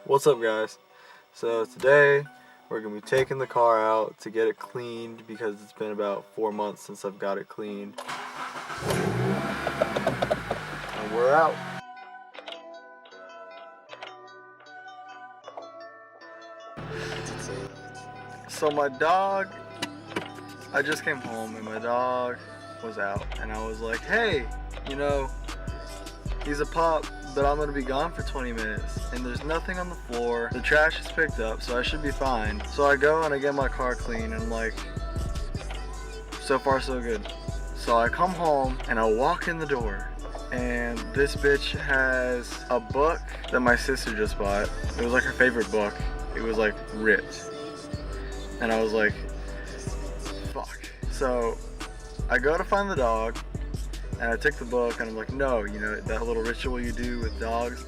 What's up, guys? So today we're gonna be taking the car out to get it cleaned because it's been about 4 months since I've got it cleaned. And we're out. So my dog, I just came home and my dog was out and I was like, hey, you know, he's a pup, but I'm gonna be gone for 20 minutes and there's nothing on the floor. The trash is picked up, so I should be fine. So I go and I get my car clean and I'm like, so far so good. So I come home and I walk in the door and this bitch has a book that my sister just bought. It was like her favorite book. It was like ripped. And I was like, fuck. So I go to find the dog and I took the book and I'm like, no, you know, that little ritual you do with dogs.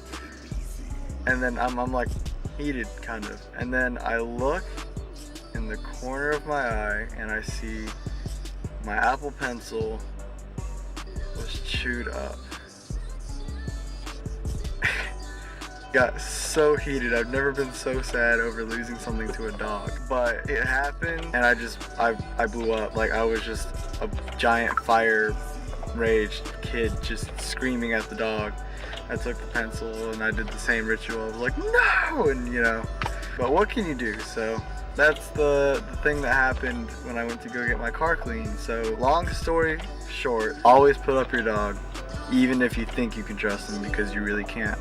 And then I'm like heated kind of. And then I look in the corner of my eye and I see my Apple Pencil was chewed up. Got so heated. I've never been so sad over losing something to a dog. But it happened and I blew up. Like I was just a giant fire raged kid just screaming at the dog. I took the pencil and I did the same ritual. I was like, no! And you know, but what can you do? So that's the thing that happened when I went to go get my car cleaned. So long story short, always put up your dog, even if you think you can trust him, because you really can't.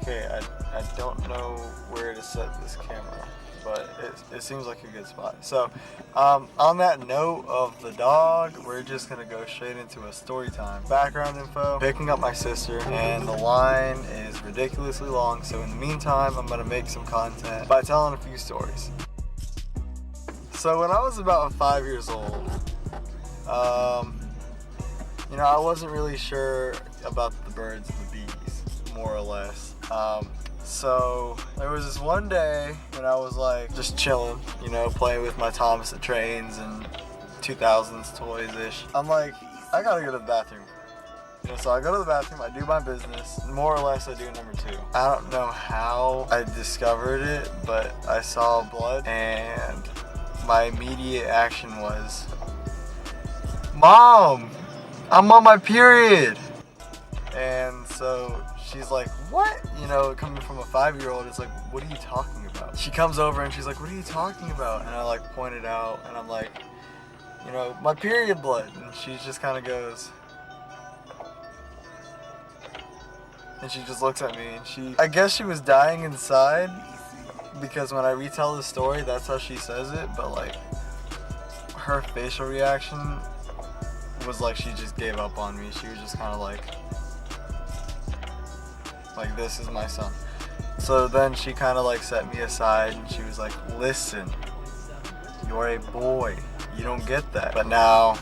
Okay, I don't know where to set this camera, but it seems like a good spot. So, on that note of the dog, we're just gonna go straight into a story time. Background info, picking up my sister, and the line is ridiculously long, so in the meantime, I'm gonna make some content by telling a few stories. So when I was about 5 years old, you know, I wasn't really sure about the birds and the bees, more or less. So there was this one day when I was like just chilling, you know, playing with my Thomas the Trains and 2000s toys-ish. I'm like, I gotta go to the bathroom. You know, so I go to the bathroom, I do my business, more or less I do number 2. I don't know how I discovered it, but I saw blood and my immediate action was, Mom, I'm on my period. And so she's like, what? You know, coming from a 5-year-old, it's like, what are you talking about? She comes over and she's like, what are you talking about? And I like pointed out and I'm like, you know, my period blood. And she just kind of goes, and she just looks at me and I guess she was dying inside, because when I retell the story, that's how she says it. But like, her facial reaction was like she just gave up on me. She was just kind of like, this is my son. So then she kind of like set me aside and she was like, listen, you're a boy, you don't get that. But now,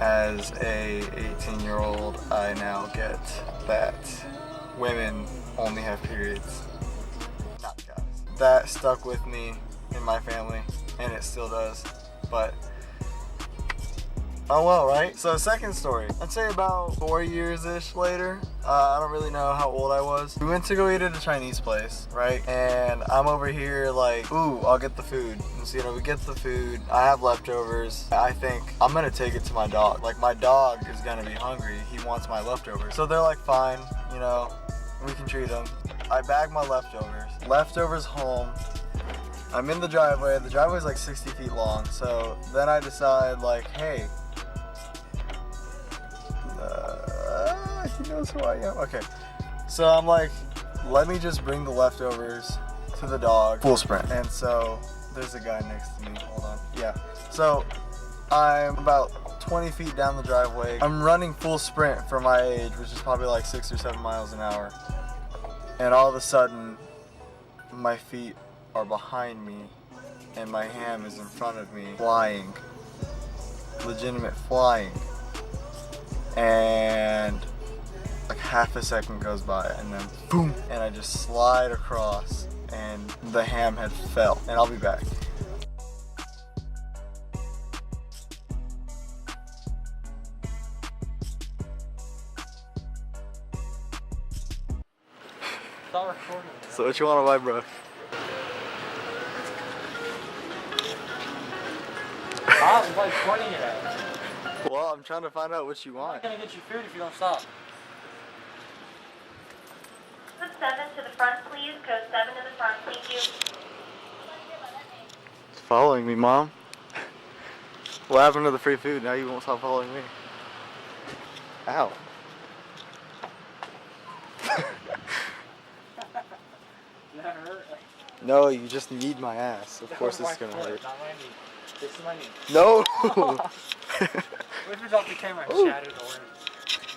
as a 18-year-old, I now get that women only have periods, not guys. That stuck with me in my family, and it still does. But oh well, right? So second story, I'd say about 4 years-ish later, I don't really know how old I was. We went to go eat at a Chinese place, right? And I'm over here like, ooh, I'll get the food. And so, you know, we get the food, I have leftovers. I think I'm gonna take it to my dog. Like, my dog is gonna be hungry, he wants my leftovers. So they're like, fine, you know, we can treat him. I bag my leftovers home. I'm in the driveway's like 60 feet long. So then I decide like, hey, he knows who I am. Okay, so I'm like, let me just bring the leftovers to the dog. Full sprint. And so there's a guy next to me. Hold on. Yeah. So I'm about 20 feet down the driveway. I'm running full sprint for my age, which is probably like 6 or 7 miles an hour. And all of a sudden, my feet are behind me and my ham is in front of me, flying. Legitimate flying. And like half a second goes by and then boom, and I just slide across and the ham had fell. And I'll be back. Stop recording. So what you want to buy, bro? Stop, I'm like pointing it at. Well, I'm trying to find out what you I'm want. not gonna get you food if you don't stop. Code 7 to the front, please. Code 7 to the front. Thank you. It's following me, Mom. What happened to the free food? Now you won't stop following me. Ow. That hurt. No, you just need my ass. Of course it's gonna hurt. Not my knee. This is my knee. No! What if you dropped the camera and shattered the orange?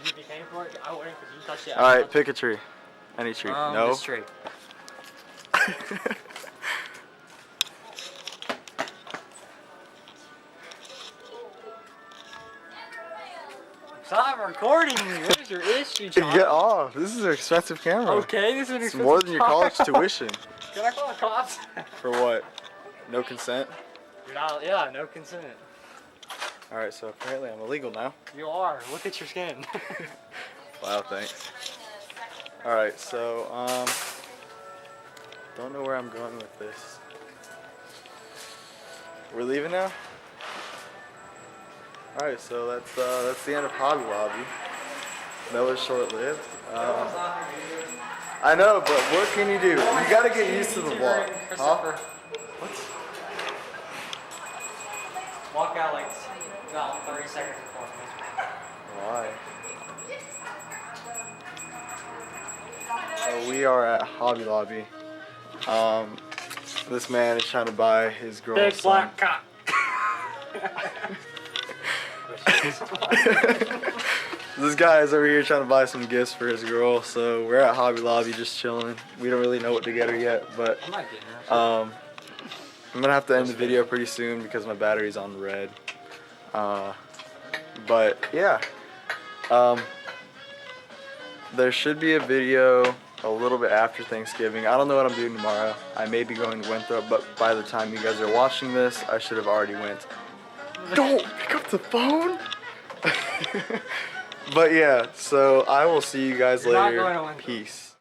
You be paying for it? I wouldn't because you touched it. Alright, pick a tree. Any tree. No? This tree. Stop recording me. What is your issue, John? Get off. This is an expensive camera. Okay, this is an It's expensive more than your college car. tuition. Can I call the cops? For what? No consent? You're not, yeah, no consent. Alright, so apparently I'm illegal now. You are. Look at your skin. Wow, thanks. Alright, so, don't know where I'm going with this. We're leaving now? Alright, so that's the end of Hobby Lobby. That was short-lived. I know, but what can you do? You gotta get used to the vlog. Huh? What? Walk out like about 30 seconds before. Why? So we are at Hobby Lobby. This man is trying to buy his girl Big some. black cock. This guy is over here trying to buy some gifts for his girl, so we're at Hobby Lobby just chilling. We don't really know what to get her yet, but I'm not getting her. I'm gonna have to end the video pretty soon because my battery's on red. But yeah, there should be a video a little bit after Thanksgiving. I don't know what I'm doing tomorrow. I may be going to Winthrop, but by the time you guys are watching this, I should have already went. Don't pick up the phone. But yeah, so I will see you guys You're not later. going to Winthrop. Peace.